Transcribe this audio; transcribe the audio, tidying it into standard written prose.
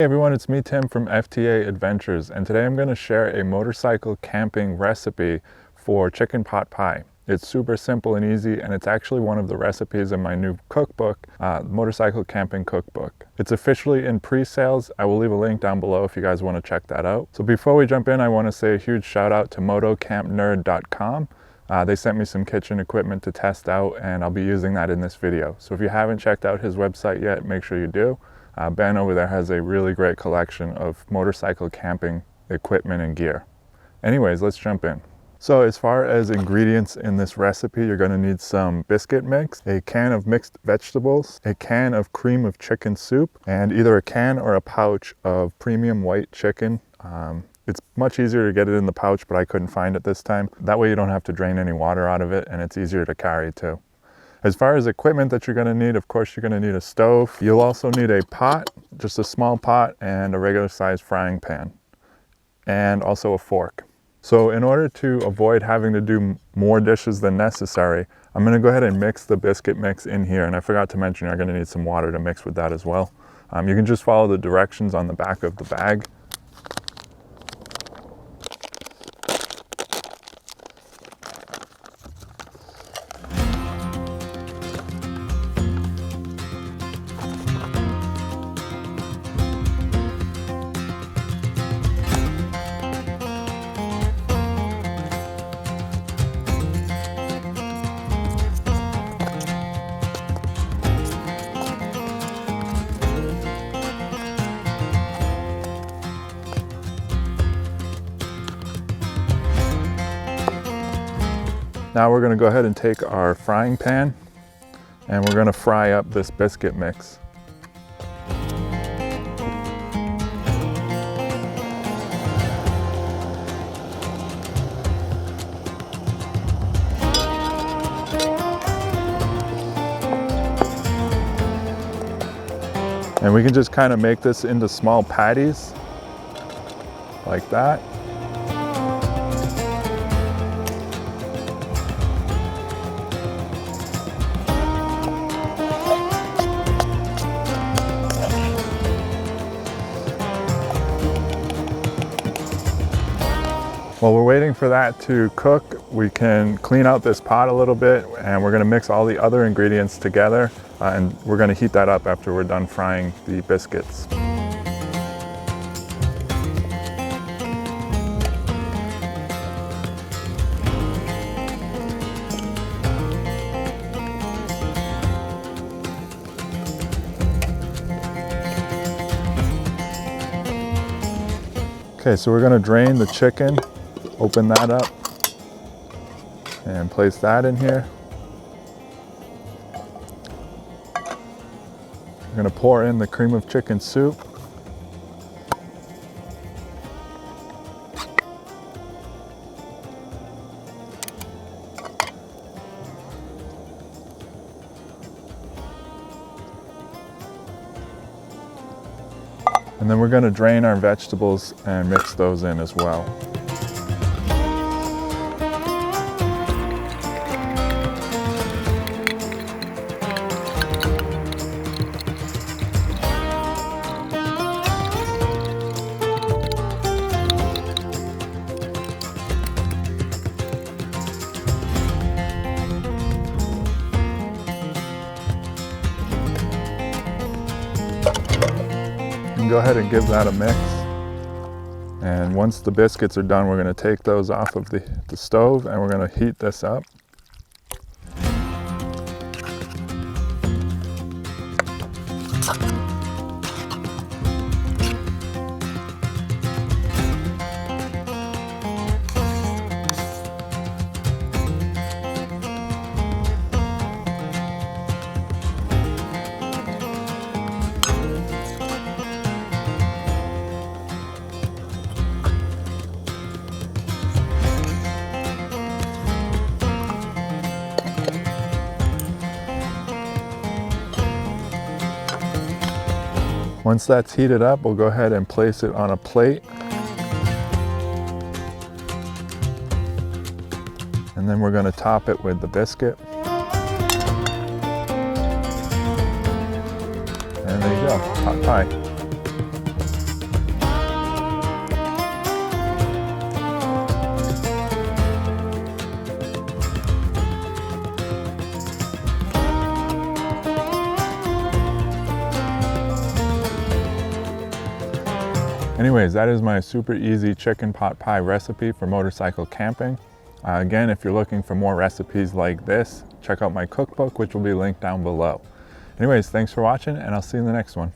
Hey everyone, it's me Tim from FTA Adventures, and today I'm going to share a motorcycle camping recipe for chicken pot pie. It's super simple and easy, and it's actually one of the recipes in my new cookbook, Motorcycle Camping Cookbook. It's officially in pre-sales. I will leave a link down below if you guys want to check that out. So before we jump in, I want to say a huge shout out to motocampnerd.com. They sent me some kitchen equipment to test out, and I'll be using that in this video. So if you haven't checked out his website yet, make sure you do. Ben over there has a really great collection of motorcycle camping equipment and gear. Anyways, let's jump in. So as far as ingredients in this recipe, you're going to need some biscuit mix, a can of mixed vegetables, a can of cream of chicken soup, and either a can or a pouch of premium white chicken. It's much easier to get it in the pouch, but I couldn't find it this time. That way you don't have to drain any water out of it, and it's easier to carry too. As far as equipment that you're going to need, of course, you're going to need a stove. You'll also need a pot, just a small pot, and a regular sized frying pan, and also a fork. So in order to avoid having to do more dishes than necessary, I'm going to go ahead and mix the biscuit mix in here. And I forgot to mention, you're going to need some water to mix with that as well. You can just follow the directions on the back of the bag. Now we're going to go ahead and take our frying pan and we're going to fry up this biscuit mix. And we can just kind of make this into small patties like that. While we're waiting for that to cook, we can clean out this pot a little bit, and we're going to mix all the other ingredients together, and we're going to heat that up after we're done frying the biscuits. Okay, so we're going to drain the chicken. Open that up and place that in here. We're going to pour in the cream of chicken soup. And then we're going to drain our vegetables and mix those in as well. Go ahead and give that a mix. And once the biscuits are done, we're going to take those off of the stove and we're going to heat this up. Once that's heated up, we'll go ahead and place it on a plate. And then we're going to top it with the biscuit. And there you go, pot pie. Anyways, that is my super easy chicken pot pie recipe for motorcycle camping. Again, if you're looking for more recipes like this, check out my cookbook, which will be linked down below. Anyways, thanks for watching, and I'll see you in the next one.